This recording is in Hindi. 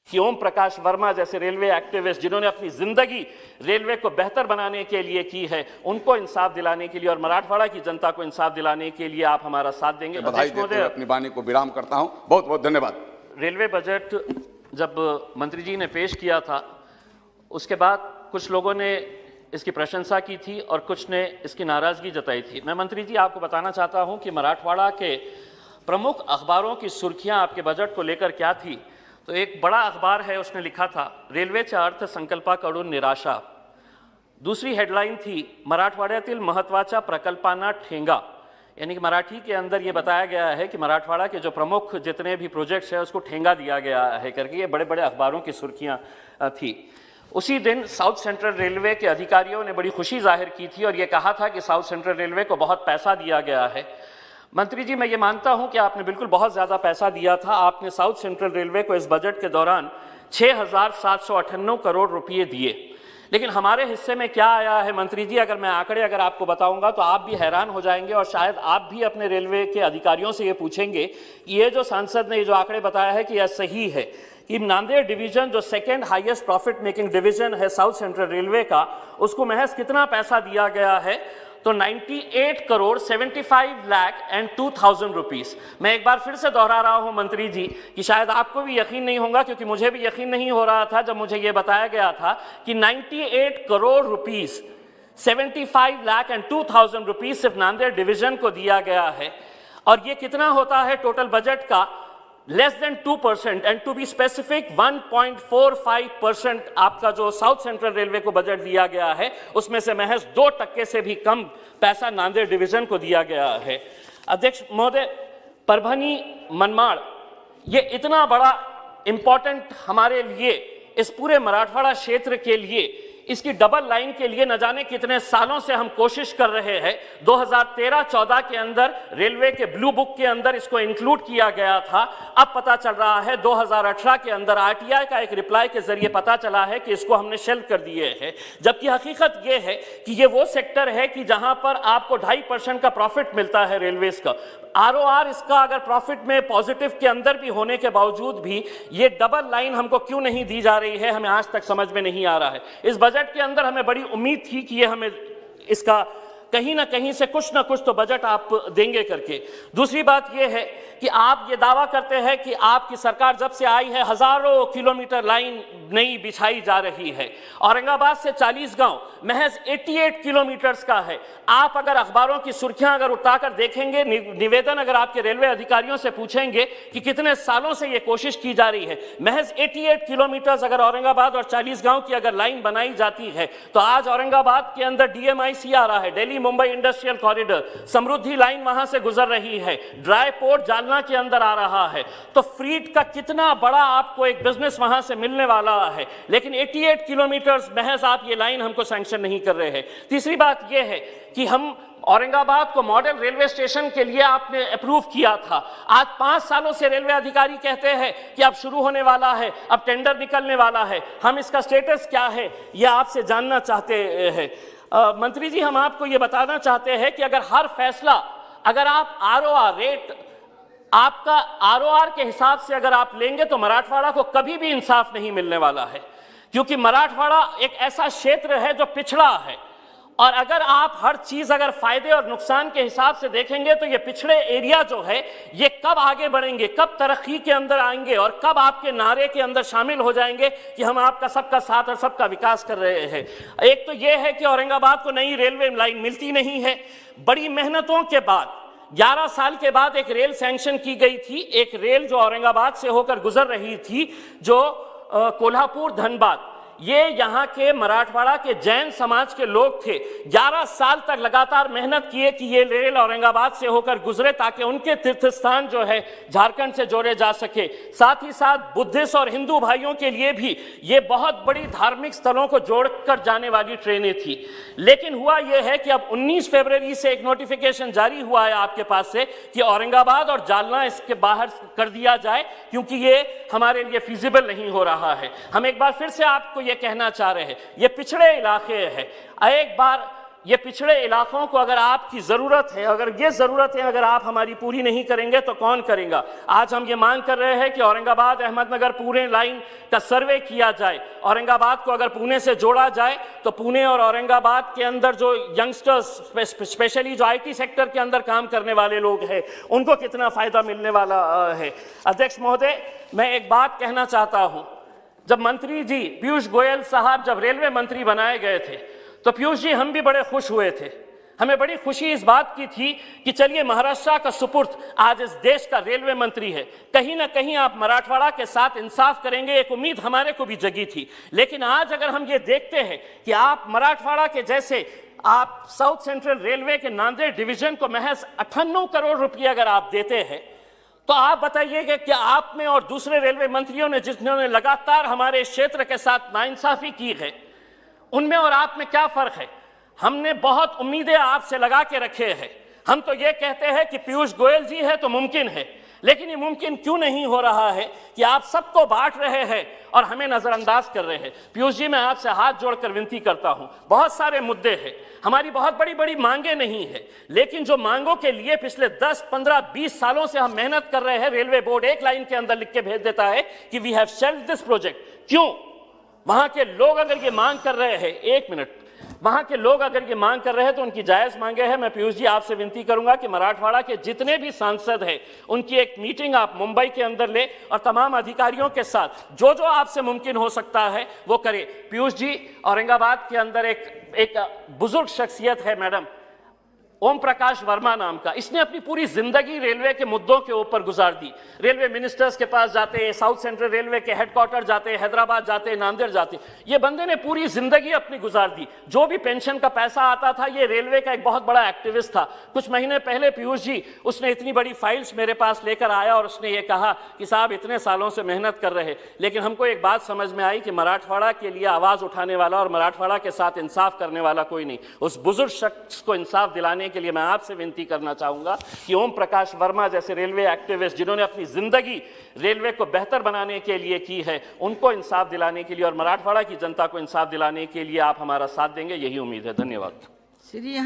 कि ओम प्रकाश वर्मा जैसे रेलवे एक्टिविस्ट जिन्होंने अपनी जिंदगी रेलवे को बेहतर बनाने के लिए की है, उनको इंसाफ दिलाने के लिए और मराठवाड़ा की जनता को इंसाफ दिलाने के लिए आप हमारा साथ देंगे। बधाई देते हुए अपनी वाणी को विराम करता हूं। बहुत बहुत धन्यवाद। रेलवे बजट जब मंत्री जी ने पेश किया था, उसके बाद कुछ लोगों ने इसकी प्रशंसा की थी और कुछ ने इसकी नाराजगी जताई थी। मैं मंत्री जी आपको बताना चाहता हूं कि मराठवाड़ा के प्रमुख अखबारों की सुर्खियां आपके बजट को लेकर क्या थी। तो एक बड़ा अखबार है, उसने लिखा था रेल्वेच्या अर्थसंकल्पाकडून निराशा। दूसरी हेडलाइन थी मराठवाड्यातील महत्त्वाच्या प्रकल्पांना ठेंगा, यानी कि मराठी के अंदर ये बताया गया है कि मराठवाड़ा के जो प्रमुख जितने भी प्रोजेक्ट्स हैं उसको ठेंगा दिया गया है करके ये बड़े बड़े अखबारों की सुर्खियां थी। उसी दिन साउथ सेंट्रल रेलवे के अधिकारियों ने बड़ी खुशी जाहिर की थी और ये कहा था कि साउथ सेंट्रल रेलवे को बहुत पैसा दिया गया है। मंत्री जी, मैं ये मानता हूं कि आपने बिल्कुल बहुत ज़्यादा पैसा दिया था। आपने साउथ सेंट्रल रेलवे को इस बजट के दौरान 6,798 करोड़ रुपये दिए, लेकिन हमारे हिस्से में क्या आया है मंत्री जी, अगर मैं आंकड़े आपको बताऊंगा तो आप भी हैरान हो जाएंगे और शायद आप भी अपने रेलवे के अधिकारियों से ये पूछेंगे कि ये जो सांसद ने ये जो आंकड़े बताया है कि यह सही है कि नांदेड़ डिवीजन जो second highest profit making division है साउथ सेंट्रल रेलवे का, उसको महज कितना पैसा दिया गया है, तो 98 करोड़ 75 लाख एंड 2,000 रुपीस। मैं एक बार फिर से दोहरा रहा हूं मंत्री जी कि शायद आपको भी यकीन नहीं होगा, क्योंकि मुझे भी यकीन नहीं हो रहा था जब मुझे यह बताया गया था कि 98 crore rupees 75 lakh and 2,000 rupees सिर्फ नांदेड़ डिवीजन को दिया गया है। और ये कितना होता है टोटल बजट का? Less than 2%, and to be specific 1.45% आपका जो साउथ सेंट्रल रेलवे को बजट दिया गया है उसमें से महज 2% से भी कम पैसा नांदेड़ डिवीजन को दिया गया है। अध्यक्ष महोदय, परभनी मनमाड़ ये इतना बड़ा इंपॉर्टेंट हमारे लिए, इस पूरे मराठवाड़ा क्षेत्र के लिए, इसकी डबल लाइन के लिए न जाने कितने सालों से हम कोशिश कर रहे हैं। 2013-14 के अंदर रेलवे के ब्लू बुक के अंदर इसको इंक्लूड किया गया था। अब पता चल रहा है 2018 के अंदर आरटीआई का एक रिप्लाई के जरिए पता चला है कि इसको हमने शेल्फ कर दिए हैं, जबकि हकीकत यह है कि ये वो सेक्टर है कि जहां पर आपको 2.5% का प्रॉफिट मिलता है रेलवेज का। आरओआर इसका अगर प्रॉफिट में पॉजिटिव के अंदर भी होने के बावजूद भी ये डबल लाइन हमको क्यों नहीं दी जा रही है, हमें आज तक समझ में नहीं आ रहा है। इस बजट के अंदर हमें बड़ी उम्मीद थी कि ये हमें इसका कहीं ना कहीं से कुछ ना कुछ तो बजट आप देंगे करके। दूसरी बात यह है कि आप ये दावा करते हैं कि आपकी सरकार जब से आई है हजारों किलोमीटर लाइन नई बिछाई जा रही है। औरंगाबाद से 40 गांव महज 88 किलोमीटर्स का है। आप अगर अखबारों की सुर्खियां अगर उठाकर देखेंगे, निवेदन अगर आपके रेलवे अधिकारियों से पूछेंगे कि कितने सालों से ये कोशिश की जा रही है, महज 88 किलोमीटर्स अगर औरंगाबाद और 40 गांव की अगर लाइन बनाई जाती है तो आज औरंगाबाद के अंदर डीएमआईसी आ रहा है, दिल्ली मुंबई इंडस्ट्रियल कॉरिडोर, समृद्धि लाइन वहां से गुजर रही है, ड्राई पोर्ट जालना के अंदर आ रहा है। तो फ्रीट का कितना बड़ा आपको एक बिजनेस वहां से मिलने वाला है, लेकिन 88 किलोमीटर्स महज आप ये लाइन हमको सैंक्शन नहीं कर रहे हैं। तीसरी बात यह है कि हम औरंगाबाद को मॉडल रेलवे स्टेशन के लिए आपने अप्रूव किया था। आज 5 सालों से रेलवे अधिकारी कहते हैं कि अब शुरू होने वाला है, अब टेंडर निकलने वाला है। हम इसका स्टेटस क्या है यह आपसे जानना चाहते हैं। मंत्री जी, हम आपको ये बताना चाहते हैं कि अगर हर फैसला, अगर आप आरओआर रेट, आपका आरओआर के हिसाब से अगर आप लेंगे तो मराठवाड़ा को कभी भी इंसाफ नहीं मिलने वाला है, क्योंकि मराठवाड़ा एक ऐसा क्षेत्र है जो पिछड़ा है। और अगर आप हर चीज अगर फायदे और नुकसान के हिसाब से देखेंगे तो ये पिछड़े एरिया जो है ये कब आगे बढ़ेंगे, कब तरक्की के अंदर आएंगे और कब आपके नारे के अंदर शामिल हो जाएंगे कि हम आपका सबका साथ और सबका विकास कर रहे हैं। एक तो ये है कि औरंगाबाद को नई रेलवे लाइन मिलती नहीं है। बड़ी मेहनतों के बाद 11 साल के बाद एक रेल सैंक्शन की गई थी, एक रेल जो औरंगाबाद से होकर गुजर रही थी, जो कोल्हापुर धनबाद, ये यहाँ के मराठवाड़ा के जैन समाज के लोग थे। 11 साल तक लगातार मेहनत किए कि ये रेल औरंगाबाद से होकर गुजरे ताकि उनके तीर्थ स्थान जो है झारखंड से जोड़े जा सके। साथ ही साथ बुद्धिस्ट और हिंदू भाइयों के लिए भी ये बहुत बड़ी धार्मिक स्थलों को जोड़कर जाने वाली ट्रेनें थी। लेकिन हुआ ये है कि अब 19 फरवरी से एक नोटिफिकेशन जारी हुआ है आपके पास से कि औरंगाबाद और जालना इसके बाहर कर दिया जाए, क्योंकि ये हमारे लिए फिजिबल नहीं हो रहा है। हम एक बार फिर से आपको ये कहना चाह रहे हैं, ये पिछड़े इलाके हैं। एक बार ये पिछड़े इलाकों को अगर आपकी ज़रूरत है, अगर ये ज़रूरत है, अगर आप हमारी पूरी नहीं करेंगे तो कौन करेगा? आज हम ये मांग कर रहे हैं कि औरंगाबाद अहमदनगर पुणे लाइन का सर्वे किया जाए। औरंगाबाद को अगर पुणे से जोड़ा जाए तो पुणे और औरंगाबाद के अंदर जो यंगस्टर्स, स्पेशली जो IT सेक्टर के अंदर काम करने वाले लोग हैं, उनको कितना फ़ायदा मिलने वाला है। अध्यक्ष महोदय, मैं एक बात कहना चाहता हूँ, जब मंत्री जी पीयूष गोयल साहब जब रेलवे मंत्री बनाए गए थे तो पीयूष जी हम भी बड़े खुश हुए थे। हमें बड़ी खुशी इस बात की थी कि चलिए महाराष्ट्र का सुपुर्द आज इस देश का रेलवे मंत्री है, कहीं ना कहीं आप मराठवाड़ा के साथ इंसाफ करेंगे, एक उम्मीद हमारे को भी जगी थी। लेकिन आज अगर हम ये देखते हैं कि आप मराठवाड़ा के जैसे आप साउथ सेंट्रल रेलवे के नांदेड़ डिवीजन को महज 98 करोड़ रुपये अगर आप देते हैं, तो आप बताइएगा कि आप में और दूसरे रेलवे मंत्रियों ने जिन्होंने लगातार हमारे क्षेत्र के साथ नाइंसाफी की है, उनमें और आप में क्या फर्क है? हमने बहुत उम्मीदें आपसे लगा के रखे हैं। हम तो ये कहते हैं कि पीयूष गोयल जी है तो मुमकिन है, लेकिन ये मुमकिन क्यों नहीं हो रहा है कि आप सबको बांट रहे हैं और हमें नजरअंदाज कर रहे हैं? पीयूष जी, मैं आपसे हाथ जोड़कर विनती करता हूं, बहुत सारे मुद्दे हैं, हमारी बहुत बड़ी बड़ी मांगे नहीं है, लेकिन जो मांगों के लिए पिछले 10, 15, 20 सालों से हम मेहनत कर रहे हैं, रेलवे बोर्ड एक लाइन के अंदर लिख के भेज देता है कि we have shelved this project. क्यों? वहां के लोग अगर ये मांग कर रहे हैं, एक मिनट, वहां के लोग अगर ये मांग कर रहे हैं तो उनकी जायज मांगे हैं। मैं पीयूष जी आपसे विनती करूंगा कि मराठवाड़ा के जितने भी सांसद हैं उनकी एक मीटिंग आप मुंबई के अंदर ले और तमाम अधिकारियों के साथ जो जो आपसे मुमकिन हो सकता है वो करें। पीयूष जी, औरंगाबाद के अंदर एक बुजुर्ग शख्सियत है मैडम, ओम प्रकाश वर्मा नाम का, इसने अपनी पूरी जिंदगी रेलवे के मुद्दों के ऊपर गुजार दी। रेलवे मिनिस्टर्स के पास जाते, साउथ सेंट्रल रेलवे के हेडक्वार्टर जाते, हैदराबाद जाते, नांदेड़ जाते, ये बंदे ने पूरी जिंदगी अपनी गुजार दी। जो भी पेंशन का पैसा आता था, ये रेलवे का एक बहुत बड़ा एक्टिविस्ट था। कुछ महीने पहले पीयूष जी, उसने इतनी बड़ी फाइल्स मेरे पास लेकर आया और उसने ये कहा कि साहब इतने सालों से मेहनत कर रहे, लेकिन हमको एक बात समझ में आई कि मराठवाड़ा के लिए आवाज़ उठाने वाला और मराठवाड़ा के साथ इंसाफ करने वाला कोई नहीं। उस बुजुर्ग शख्स को इंसाफ दिलाने के लिए मैं आपसे विनती करना चाहूंगा कि ओम प्रकाश वर्मा जैसे रेलवे एक्टिविस्ट जिन्होंने अपनी जिंदगी रेलवे को बेहतर बनाने के लिए की है, उनको इंसाफ दिलाने के लिए और मराठवाड़ा की जनता को इंसाफ दिलाने के लिए आप हमारा साथ देंगे, यही उम्मीद है। धन्यवाद। श्री